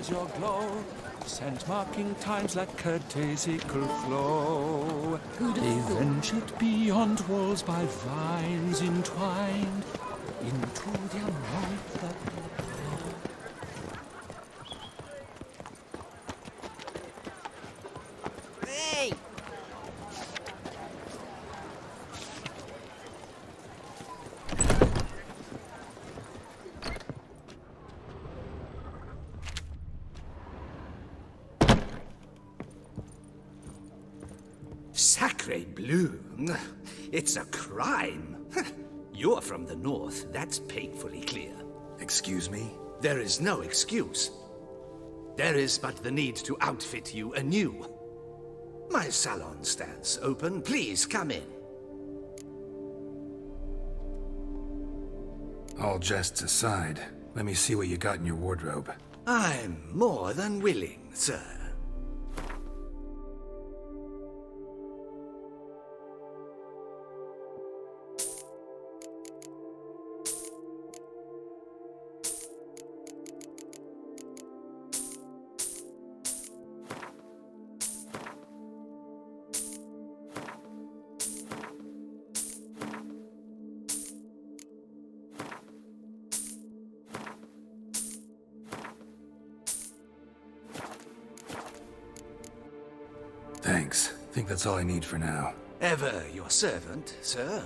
as your glow, scent marking times like curtaisical flow. Adventured beyond walls by vines entwined, into the unknown. Hey! Sacre bleu! It's a crime! You're from the north, that's painfully clear. Excuse me? There is no excuse. There is but the need to outfit you anew. My salon stands open. Please come in. All jests aside, let me see what you got in your wardrobe. I'm more than willing, sir. Thanks. Think that's all I need for now. Ever your servant, sir.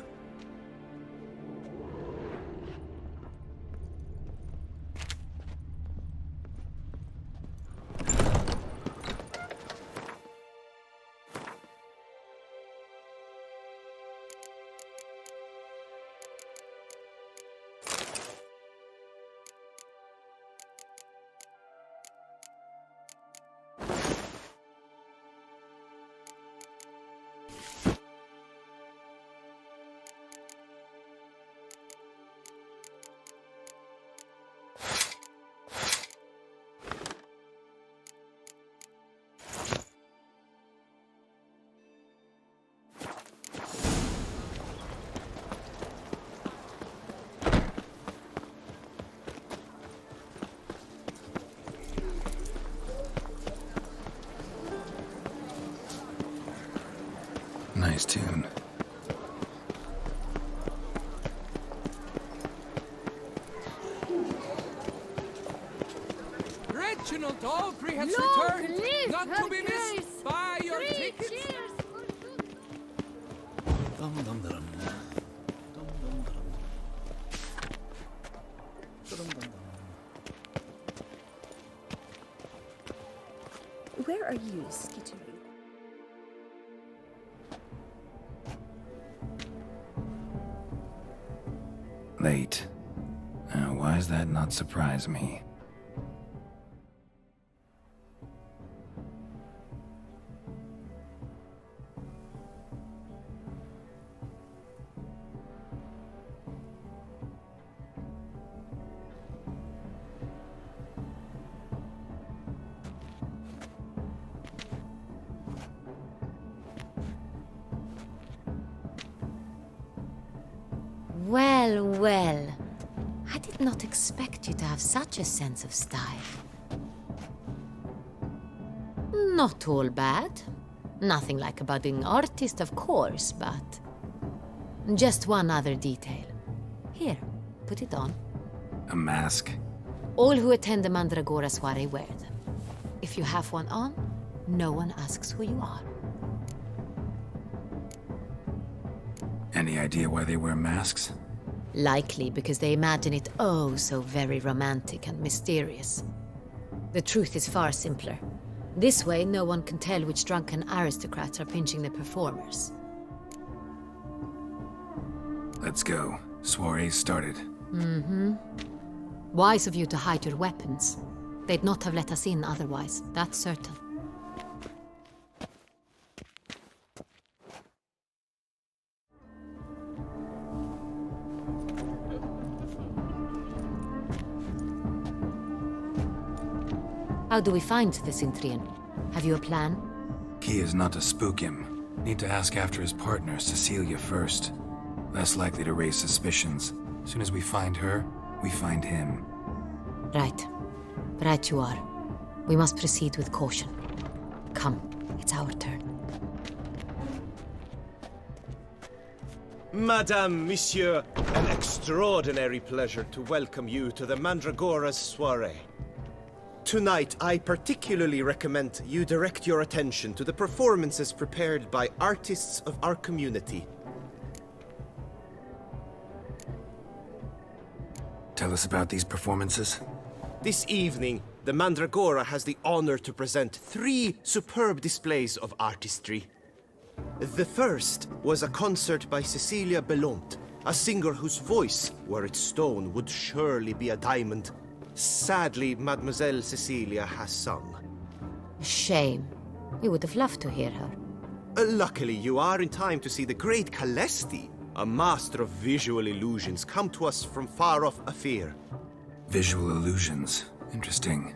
Nice tune. Reginald Aubrey has returned, not to be missed by your tickets. Dum dum dum. Dum dum dum. Dum dum dum. Where are you, Skittery? Late. Why does that not surprise me? Well, well. I did not expect you to have such a sense of style. Not all bad. Nothing like a budding artist, of course, but... just one other detail. Here, put it on. A mask? All who attend the Mandragora soiree wear them. If you have one on, no one asks who you are. Any idea why they wear masks? Likely because they imagine it oh so very romantic and mysterious. The truth is far simpler. This way, no one can tell which drunken aristocrats are pinching the performers. Let's go. Soiree started. Wise of you to hide your weapons. They'd not have let us in otherwise, that's certain. How do we find the Cintrian? Have you a plan? Key is not to spook him. Need to ask after his partner, Cecilia, first. Less likely to raise suspicions. As soon as we find her, we find him. Right. Right you are. We must proceed with caution. Come, it's our turn. Madame, Monsieur, an extraordinary pleasure to welcome you to the Mandragora's soiree. Tonight, I particularly recommend you direct your attention to the performances prepared by artists of our community. Tell us about these performances. This evening, the Mandragora has the honor to present 3 superb displays of artistry. The first was a concert by Cecilia Belont, a singer whose voice, were it stone, would surely be a diamond. Sadly, Mademoiselle Cecilia has sung. Shame. We would have loved to hear her. Luckily, you are in time to see the great Calesti, a master of visual illusions, come to us from far off Afir. Visual illusions. Interesting.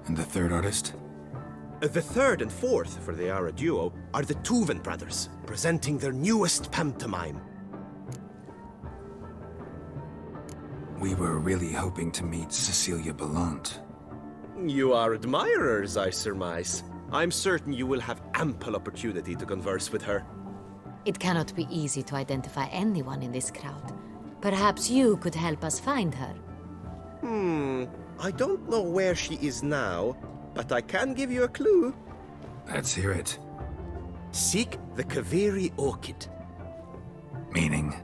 And the third artist? The third and fourth, for they are a duo, are the Tuven brothers, presenting their newest pantomime. We were really hoping to meet Cecilia Bellant. You are admirers, I surmise. I'm certain you will have ample opportunity to converse with her. It cannot be easy to identify anyone in this crowd. Perhaps you could help us find her. I don't know where she is now, but I can give you a clue. Let's hear it. Seek the Kaveri orchid. Meaning?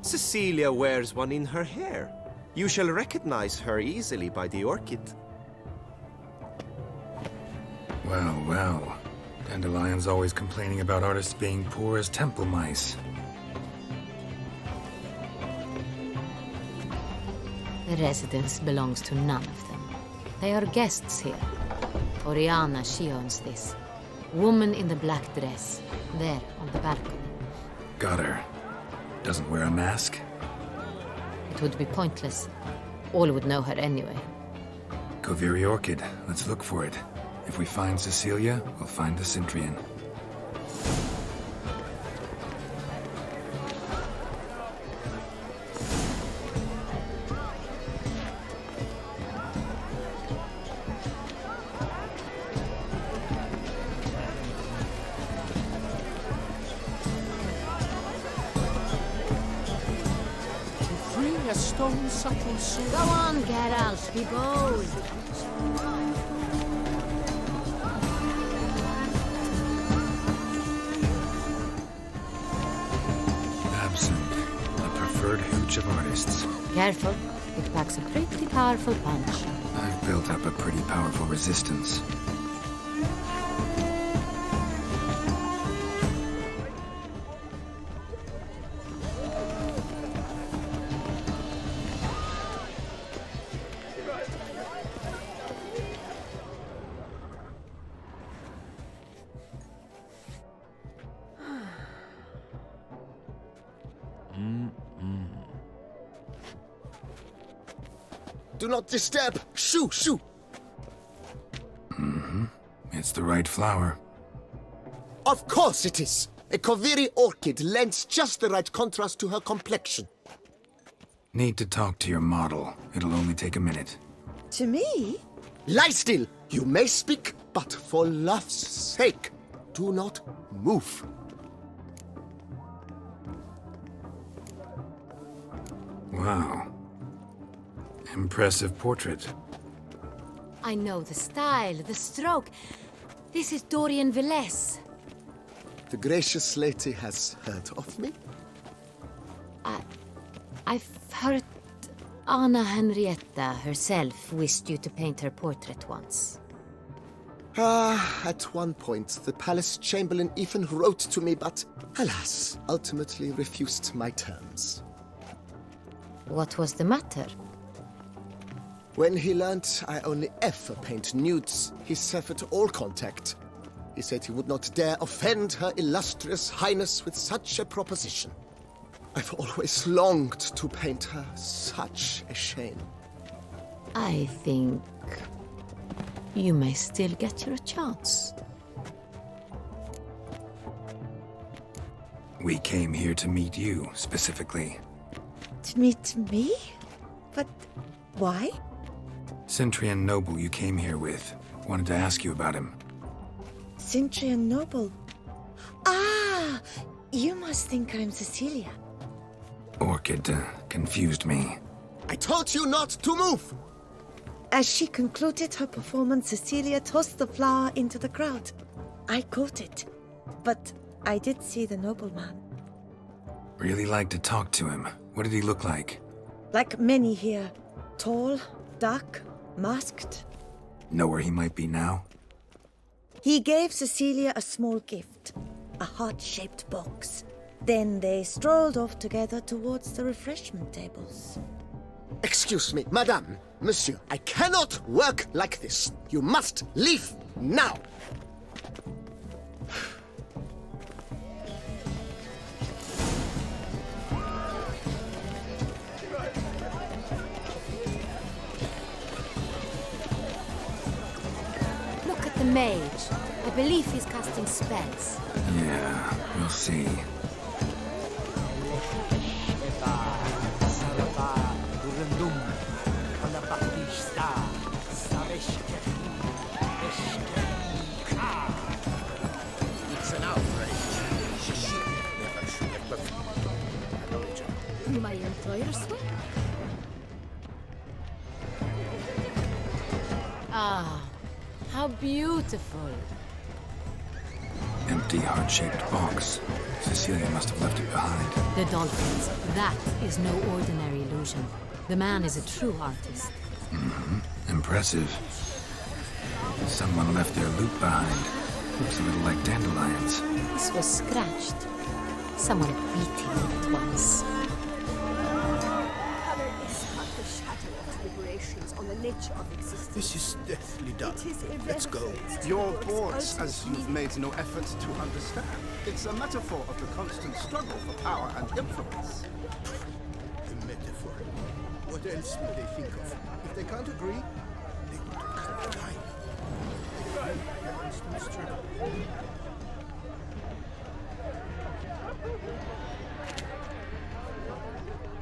Cecilia wears one in her hair. You shall recognize her easily by the orchid. Well, well. Dandelion's always complaining about artists being poor as temple mice. The residence belongs to none of them. They are guests here. Oriana, she owns this. Woman in the black dress, there on the balcony. Got her. Doesn't wear a mask? It would be pointless. All would know her anyway. Kaveri Orchid. Let's look for it. If we find Cecilia, we'll find the Cintrian. Free a stone subtle soul. Go on, Geralt, be bold. Absinthe, the preferred hooch of artists. Careful, it packs a pretty powerful punch. I've built up a pretty powerful resistance. Do not disturb! Shoo, shoo! It's the right flower. Of course it is! A Kaveri orchid lends just the right contrast to her complexion. Need to talk to your model. It'll only take a minute. To me? Lie still! You may speak, but for love's sake, do not move. Wow. Impressive portrait. I know the style, the stroke. This is Dorian Villesse. The gracious lady has heard of me? I've heard Anna Henrietta herself wished you to paint her portrait once. At one point, the palace chamberlain even wrote to me, but alas, ultimately refused my terms. What was the matter? When he learnt I only ever paint nudes, he severed all contact. He said he would not dare offend Her Illustrious Highness with such a proposition. I've always longed to paint her. Such a shame. I think you may still get your chance. We came here to meet you, specifically. To meet me? But why? Cintrian noble you came here with. Wanted to ask you about him. Cintra noble. Ah! You must think I'm Cecilia. Orchid confused me. I told you not to move! As she concluded her performance, Cecilia tossed the flower into the crowd. I caught it, but I did see the nobleman. Really liked to talk to him. What did he look like? Like many here. Tall, dark, masked. Know where he might be now? He gave Cecilia a small gift, a heart-shaped box. Then they strolled off together towards the refreshment tables. Excuse me, madame, monsieur, I cannot work like this. You must leave now. Look at the mage. I believe he's casting spells. Yeah, we'll see. It's an outrage. Never should have performed. My employer's way? Ah, how beautiful. Empty heart-shaped box. Cecilia must have left it behind. The dolphins. That is no ordinary illusion. The man is a true artist. Impressive. Someone left their loot behind. Looks a little like dandelions. This was scratched. Someone beat him at once. Color is but the shadow of deliberations on the nature of existence. This is deathly done. It is Let's go. irrelevant. You're Its bored, ultimate as you've meaning. made no effort to understand. It's a metaphor of the constant struggle for power and influence. A metaphor. What else would they think of? If they can't agree, they would die.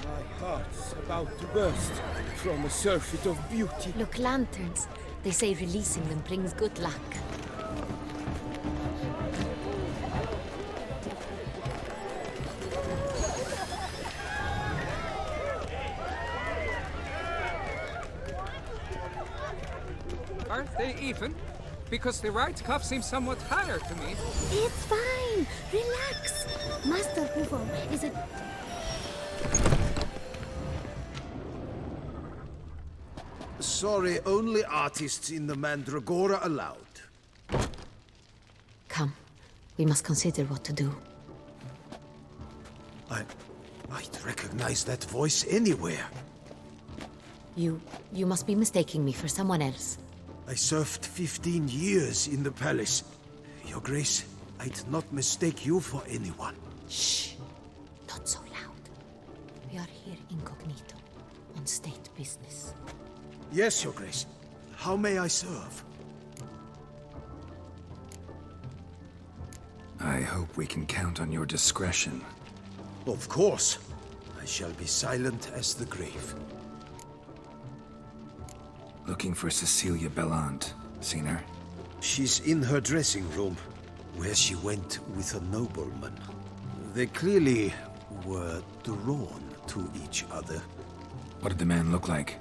My heart's about to burst from a surfeit of beauty. Look, lanterns. They say releasing them brings good luck. Aren't they even? Because the right cuff seems somewhat higher to me. It's fine. Relax. Master Hoover is a... Sorry, only artists in the Mandragora allowed. Come. We must consider what to do. I'd recognize that voice anywhere. You must be mistaking me for someone else. I served 15 years in the palace. Your Grace, I'd not mistake you for anyone. Shh. Not so loud. We are here incognito, on state business. Yes, Your Grace. How may I serve? I hope we can count on your discretion. Of course. I shall be silent as the grave. Looking for Cecilia Bellant. Seen her? She's in her dressing room, where she went with a nobleman. They clearly were drawn to each other. What did the man look like?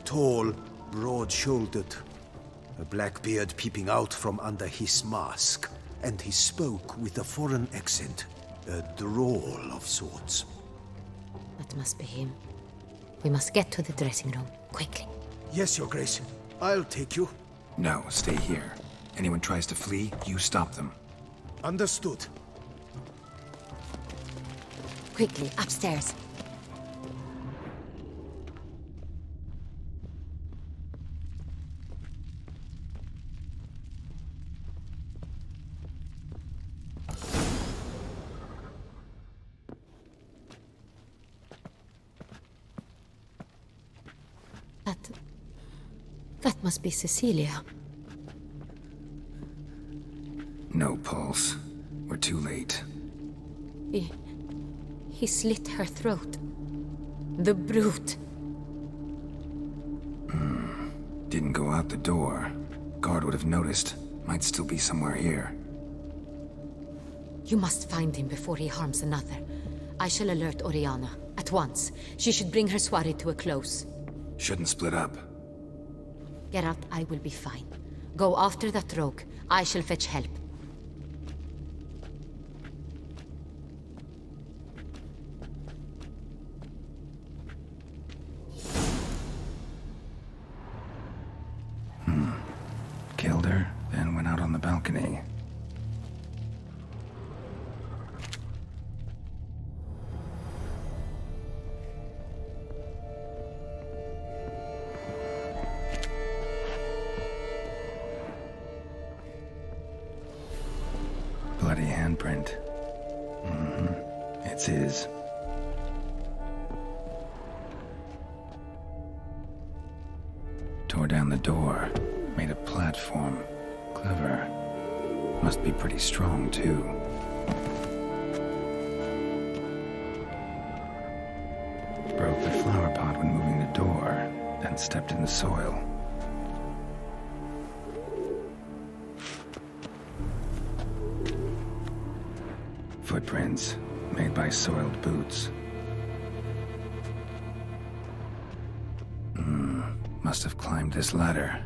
Tall, broad-shouldered, a black beard peeping out from under his mask, and he spoke with a foreign accent, a drawl of sorts. That must be him. We must get to the dressing room, quickly. Yes, Your Grace. I'll take you. No, stay here. Anyone tries to flee, you stop them. Understood. Quickly, upstairs. That must be Cecilia. No pulse. We're too late. He slit her throat. The brute. out the door. Guard would have noticed. Might still be somewhere here. You must find him before he harms another. I shall alert Oriana. At once. She should bring her soiree to a close. Shouldn't split up. Geralt, I will be fine. Go after that rogue. I shall fetch help. Killed her, then went out on the balcony. Bloody handprint. It's his. Tore down the door. Made a platform. Clever. Must be pretty strong, too. Broke the flower pot when moving the door, then stepped in the soil. Footprints, made by soiled boots. Must have climbed this ladder.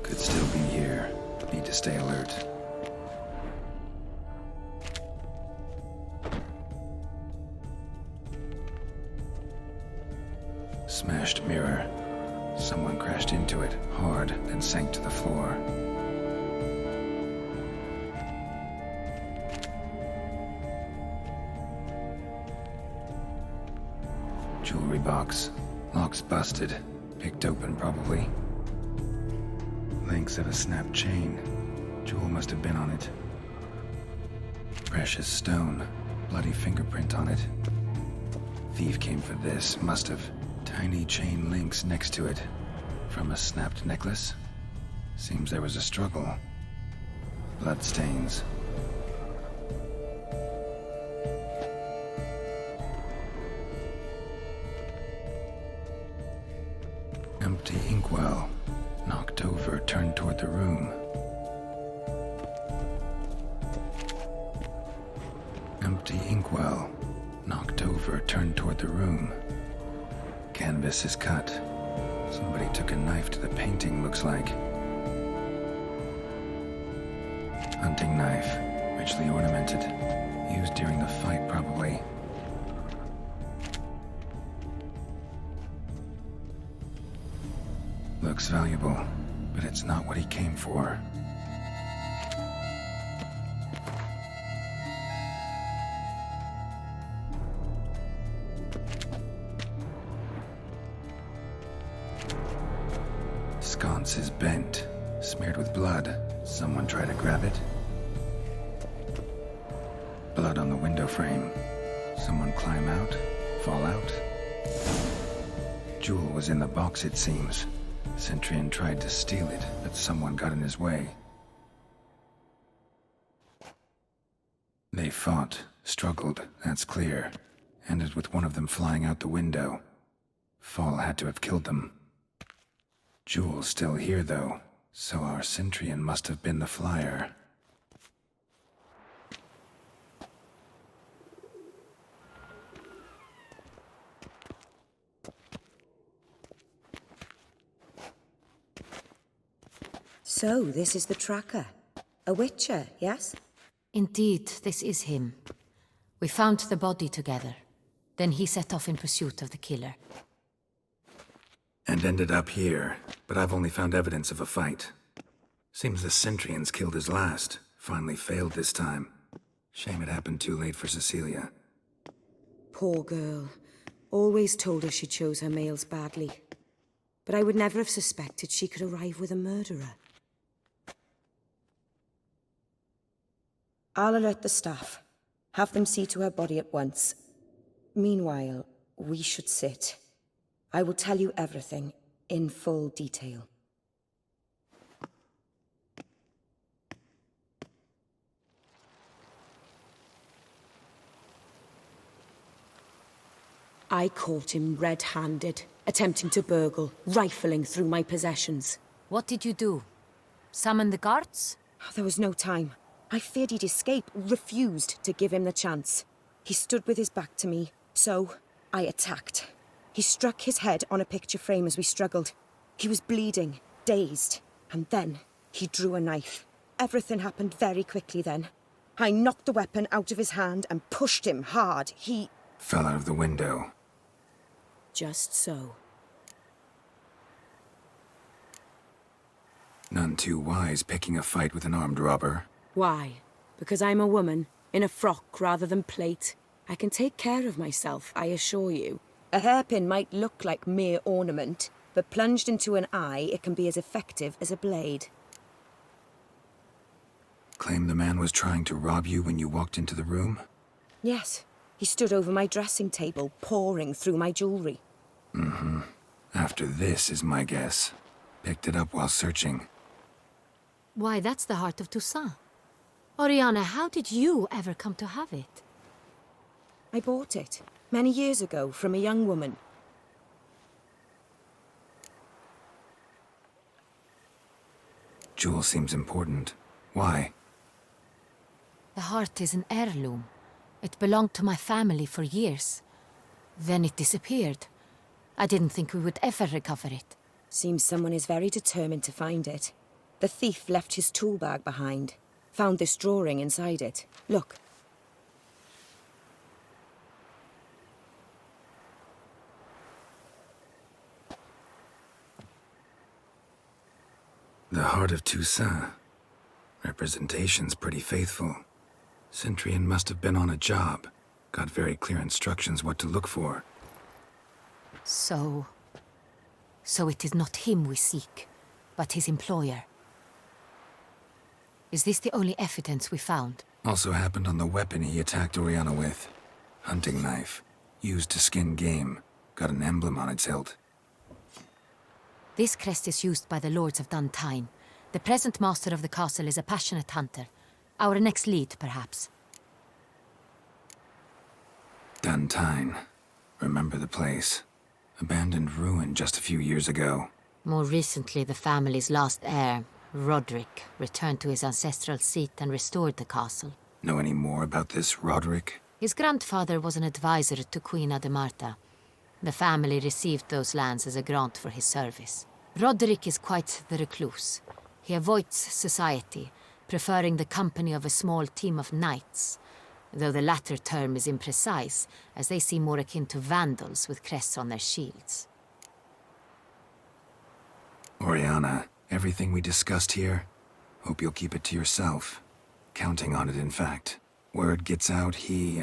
Could still be here. Need to stay alert. Smashed mirror. Someone crashed into it, hard, then sank to the floor. Jewelry box. Lock's busted. Picked open, probably. Links of a snapped chain. Jewel must have been on it. Precious stone. Bloody fingerprint on it. Thief came for this. Must have. Tiny chain links next to it. From a snapped necklace? Seems there was a struggle. Bloodstains. Empty inkwell. Knocked over, turned toward the room. Empty inkwell. Knocked over, turned toward the room. Canvas is cut. Somebody took a knife to the painting, looks like. Hunting knife. Richly ornamented. Used during the fight, probably. Looks valuable, but it's not what he came for. Sconce is bent, smeared with blood. Someone try to grab it? Blood on the window frame. Someone climb out? Fall out? Jewel was in the box, it seems. Cintra tried to steal it, but someone got in his way. They fought, struggled, that's clear. Ended with one of them flying out the window. Fall had to have killed them. Jewel's still here, though, so our Cintrian must have been the flyer. So, this is the tracker. A witcher, yes? Indeed, this is him. We found the body together. Then he set off in pursuit of the killer. And ended up here, but I've only found evidence of a fight. Seems the Cintrians killed his last. Finally failed this time. Shame it happened too late for Cecilia. Poor girl. Always told her she chose her males badly. But I would never have suspected she could arrive with a murderer. I'll alert the staff. Have them see to her body at once. Meanwhile, we should sit. I will tell you everything, in full detail. I caught him red-handed, attempting to burgle, rifling through my possessions. What did you do? Summon the guards? There was no time. I feared he'd escape, refused to give him the chance. He stood with his back to me, so I attacked. He struck his head on a picture frame as we struggled. He was bleeding, dazed, and then he drew a knife. Everything happened very quickly then. I knocked the weapon out of his hand and pushed him hard. He fell out of the window. Just so. None too wise picking a fight with an armed robber. Why? Because I'm a woman, in a frock rather than plate. I can take care of myself, I assure you. A hairpin might look like mere ornament, but plunged into an eye, it can be as effective as a blade. Claim the man was trying to rob you when you walked into the room? Yes. He stood over my dressing table, pouring through my jewelry. Mm-hmm. After this is my guess. Picked it up while searching. Why, that's the heart of Toussaint. Oriana, how did you ever come to have it? I bought it, many years ago, from a young woman. Jewel seems important. Why? The heart is an heirloom. It belonged to my family for years. Then it disappeared. I didn't think we would ever recover it. Seems someone is very determined to find it. The thief left his tool bag behind. Found this drawing inside it. Look. The heart of Toussaint. Representation's pretty faithful. Cintrian must have been on a job. Got very clear instructions what to look for. So it is not him we seek, but his employer. Is this the only evidence we found? Also happened on the weapon he attacked Oriana with. Hunting knife. Used to skin game. Got an emblem on its hilt. This crest is used by the lords of Untitled. The present master of the castle is a passionate hunter. Our next lead, perhaps. Untitled. Remember the place. Abandoned ruin just a few years ago. More recently, the family's last heir, Roderick, returned to his ancestral seat and restored the castle. Know any more about this Roderick? His grandfather was an advisor to Queen Ademarta. The family received those lands as a grant for his service. Roderick is quite the recluse. He avoids society, preferring the company of a small team of knights, though the latter term is imprecise, as they seem more akin to vandals with crests on their shields. Oriana, everything we discussed here, hope you'll keep it to yourself. Counting on it, in fact. Word gets out he,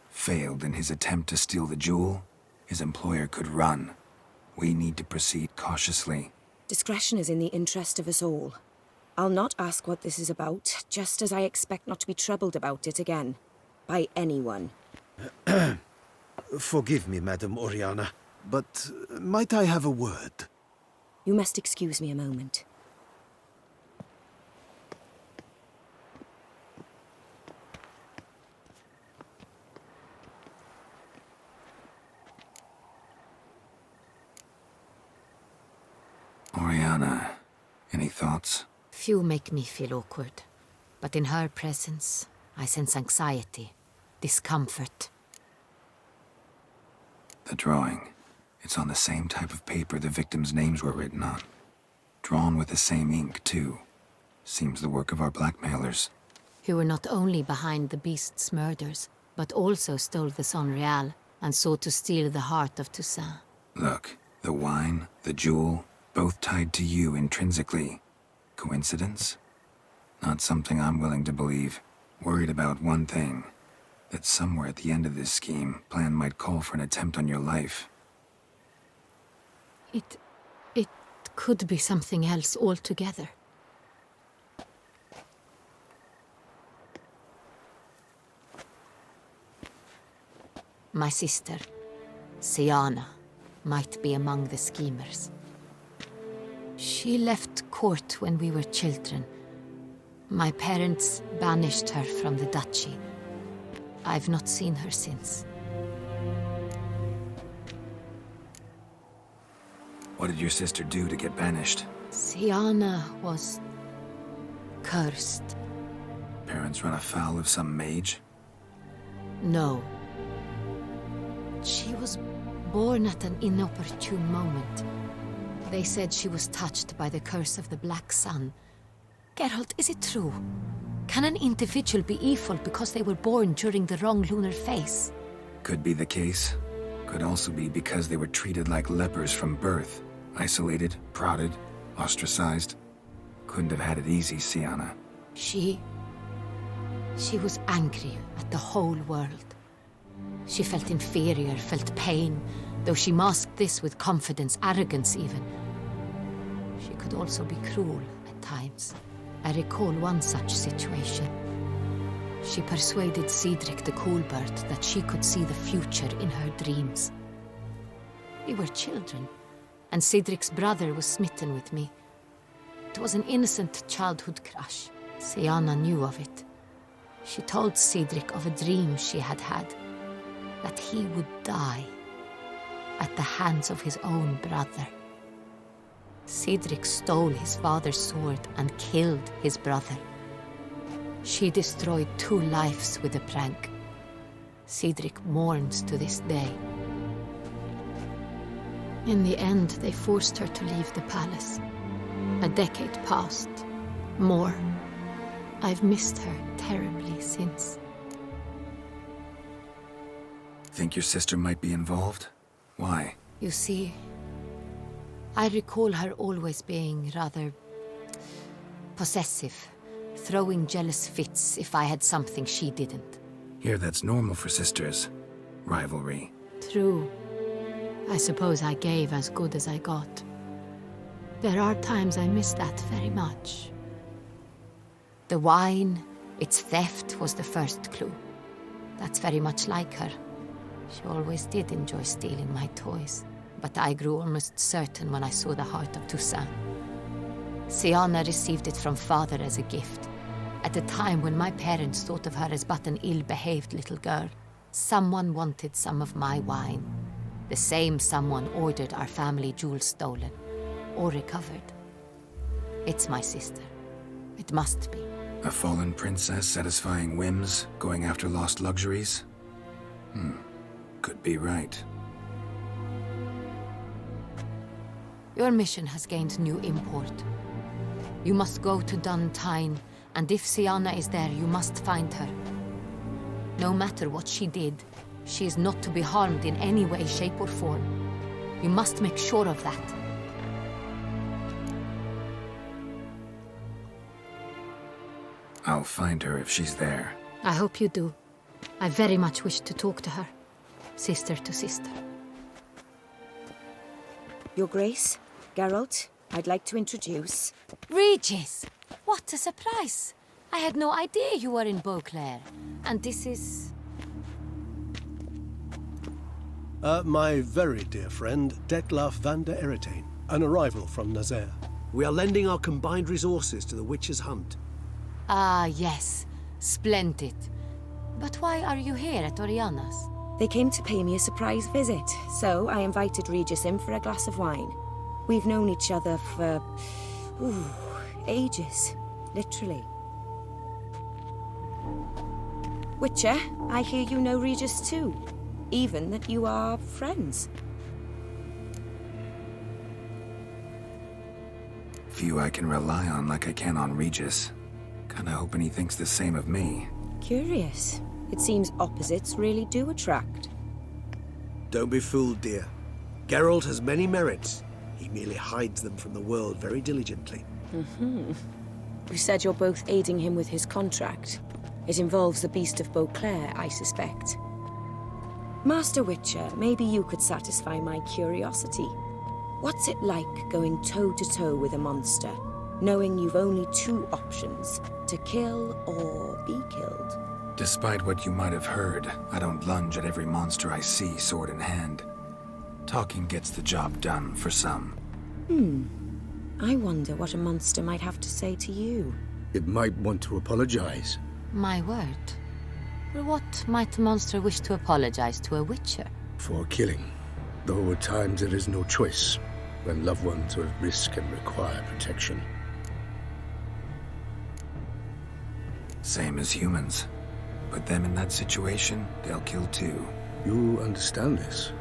failed in his attempt to steal the jewel. His employer could run. We need to proceed cautiously. Discretion is in the interest of us all. I'll not ask what this is about, just as I expect not to be troubled about it again. By anyone. Forgive me, Madam Oriana, but might I have a word? You must excuse me a moment. Oriana, any thoughts? Few make me feel awkward, but in her presence, I sense anxiety, discomfort. The drawing. It's on the same type of paper the victims' names were written on. Drawn with the same ink, too. Seems the work of our blackmailers. Who were not only behind the beast's murders, but also stole the Son Real and sought to steal the heart of Toussaint. Look, the wine, the jewel, both tied to you intrinsically. Coincidence? Not something I'm willing to believe. Worried about one thing. That somewhere at the end of this scheme, plan might call for an attempt on your life. It could be something else altogether. My sister, Siana, might be among the schemers. She left court when we were children. My parents banished her from the duchy. I've not seen her since. What did your sister do to get banished? Siana was cursed. Parents run afoul of some mage? No. She was born at an inopportune moment. They said she was touched by the curse of the Black Sun. Geralt, is it true? Can an individual be evil because they were born during the wrong lunar phase? Could be the case. Could also be because they were treated like lepers from birth. Isolated, prodded, ostracized. Couldn't have had it easy, Siana. She was angry at the whole world. She felt inferior, felt pain, though she masked this with confidence, arrogance even. She could also be cruel at times. I recall one such situation. She persuaded Cedric the Coolbird that she could see the future in her dreams. We were children, and Cedric's brother was smitten with me. It was an innocent childhood crush. Siana knew of it. She told Cedric of a dream she had had, that he would die at the hands of his own brother. Cedric stole his father's sword and killed his brother. She destroyed 2 lives with a prank. Cedric mourns to this day. In the end, they forced her to leave the palace. A decade passed. More. I've missed her terribly since. Think your sister might be involved? Why? You see, I recall her always being rather possessive, throwing jealous fits if I had something she didn't. Here, that's normal for sisters. Rivalry. True. I suppose I gave as good as I got. There are times I miss that very much. The wine, its theft, was the first clue. That's very much like her. She always did enjoy stealing my toys, but I grew almost certain when I saw the heart of Toussaint. Siana received it from father as a gift. At a time when my parents thought of her as but an ill-behaved little girl, someone wanted some of my wine. The same someone ordered our family jewels stolen, or recovered. It's my sister. It must be. A fallen princess satisfying whims, going after lost luxuries? Could be right. Your mission has gained new import. You must go to Duntine, and if Siana is there, you must find her. No matter what she did, she is not to be harmed in any way, shape, or form. You must make sure of that. I'll find her if she's there. I hope you do. I very much wish to talk to her. Sister to sister. Your Grace, Geralt, I'd like to introduce... Regis! What a surprise! I had no idea you were in Beauclair. And this is... My very dear friend, DETTLAFF van der ERETEIN, an arrival from Nazaire. We are lending our combined resources to the Witch's Hunt. Ah, yes. Splendid. But why are you here at Oriana's? They came to pay me a surprise visit, so I invited Regis in for a glass of wine. We've known each other for... ages. Literally. Witcher, I hear you know Regis too. Even that you are friends. Few I can rely on like I can on Regis. Kinda hoping he thinks the same of me. Curious. It seems opposites really do attract. Don't be fooled, dear. Geralt has many merits. He merely hides them from the world very diligently. You said you're both aiding him with his contract. It involves the Beast of Beauclair, I suspect. Master Witcher, maybe you could satisfy my curiosity. What's it like going toe-to-toe with a monster, knowing you've only 2 options, to kill or be killed? Despite what you might have heard, I don't lunge at every monster I see sword in hand. Talking gets the job done for some. I wonder what a monster might have to say to you. It might want to apologize. My word. For what might a monster wish to apologize to a witcher? For killing. Though at times there is no choice, when loved ones are at risk and require protection. Same as humans. Put them in that situation, they'll kill too. You understand this.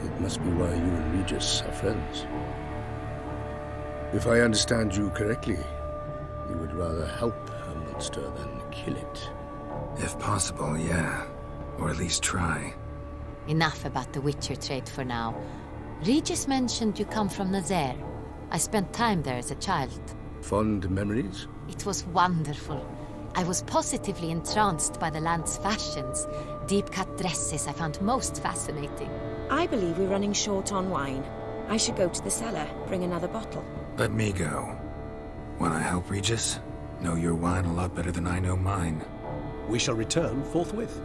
It must be why you and Regis are friends. If I understand you correctly, you would rather help a monster than kill it. If possible, yeah. Or at least try. Enough about the witcher trade for now. Regis mentioned you come from Nazaire. I spent time there as a child. Fond memories? It was wonderful. I was positively entranced by the land's fashions. Deep-cut dresses I found most fascinating. I believe we're running short on wine. I should go to the cellar, bring another bottle. Let me go. Wanna help, Regis? Know your wine a lot better than I know mine. We shall return forthwith.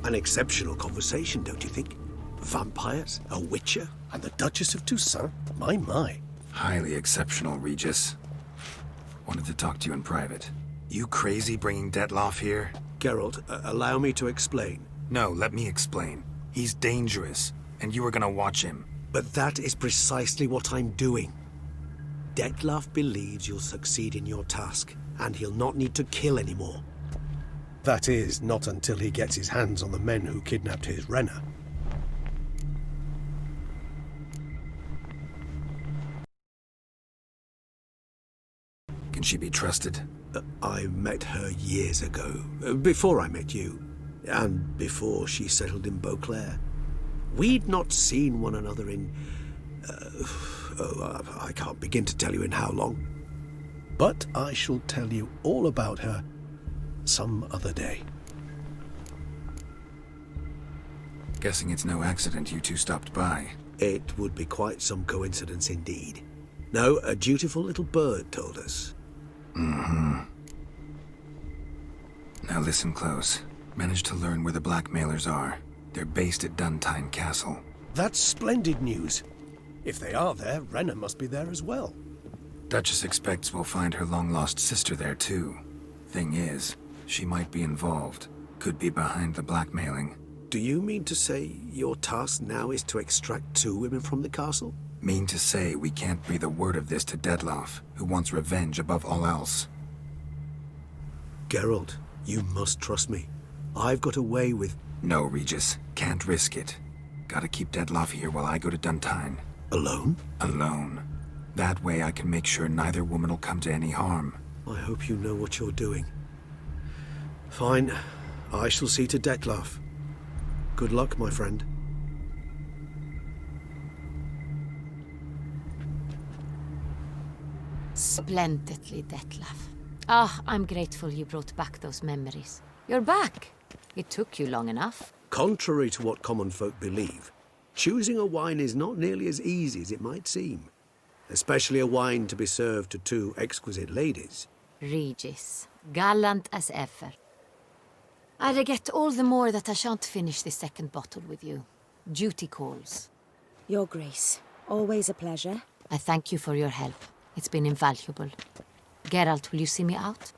An exceptional conversation, don't you think? Vampires, a witcher, And the Duchess of Toussaint? My. Highly exceptional, Regis. Wanted to talk to you in private. You crazy bringing DETTLAFF here? Geralt, allow me to explain. No, let me explain. He's dangerous, and you were gonna watch him. But that is precisely what I'm doing. DETTLAFF believes you'll succeed in your task, and he'll not need to kill anymore. That is, not until he gets his hands on the men who kidnapped his Renna. Can she be trusted? I met her years ago, before I met you, and before she settled in Beauclair. We'd not seen one another in... I can't begin to tell you in how long. But I shall tell you all about her some other day. Guessing it's no accident you two stopped by. It would be quite some coincidence indeed. No, a dutiful little bird told us. Mm-hmm. Now listen close. Managed to learn where the blackmailers are. They're based at Untitled Castle. That's splendid news. If they are there, Renna must be there as well. Duchess expects we'll find her long-lost sister there too. Thing is, she might be involved. Could be behind the blackmailing. Do you mean to say your task now is to extract 2 women from the castle? Mean to say we can't breathe a word of this to DETTLAFF, who wants revenge above all else. Geralt, you must trust me. I've got away with... No, Regis. Can't risk it. Gotta keep DETTLAFF here while I go to Untitled. Alone? Alone. That way I can make sure neither woman will come to any harm. I hope you know what you're doing. Fine. I shall see to DETTLAFF. Good luck, my friend. Splendidly, DETTLAFF. Ah, I'm grateful you brought back those memories. You're back. It took you long enough. Contrary to what common folk believe, choosing a wine is not nearly as easy as it might seem. Especially a wine to be served to 2 exquisite ladies. Regis, gallant as ever. I regret all the more that I shan't finish this second bottle with you. Duty calls. Your Grace, always a pleasure. I thank you for your help. It's been invaluable. Geralt, will you see me out?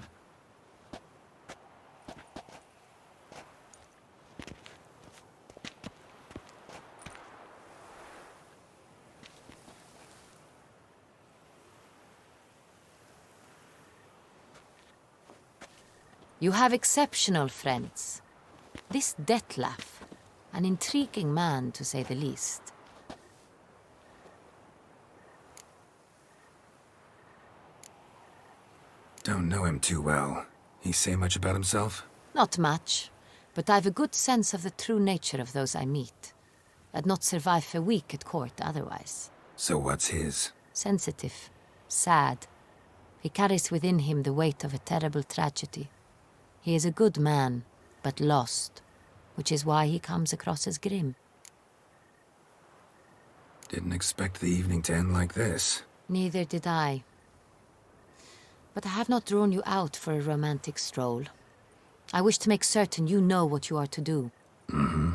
You have exceptional friends. This DETTLAFF, an intriguing man to say the least. Don't know him too well. He say much about himself? Not much, but I've a good sense of the true nature of those I meet. I'd not survive a week at court otherwise. So what's his? Sensitive, sad. He carries within him the weight of a terrible tragedy. He is a good man, but lost, which is why he comes across as grim. Didn't expect the evening to end like this. Neither did I. But I have not drawn you out for a romantic stroll. I wish to make certain you know what you are to do. Mm-hmm.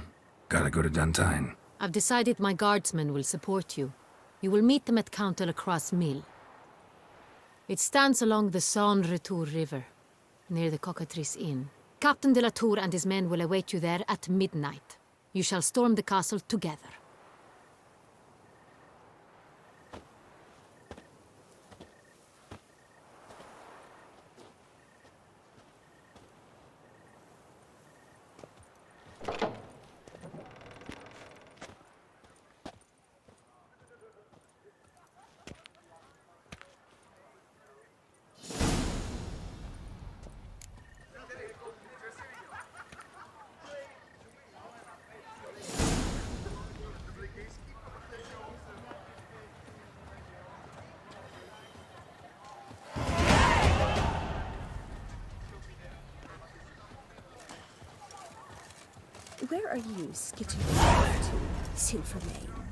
Gotta go to Duntine. I've decided my guardsmen will support you. You will meet them at Count de la Croix Mill. It stands along the Saône-Retour River, near the Cockatrice Inn. Captain de la Tour and his men will await you there at midnight. You shall storm the castle together. Where are you skittering to, Cintra Lane?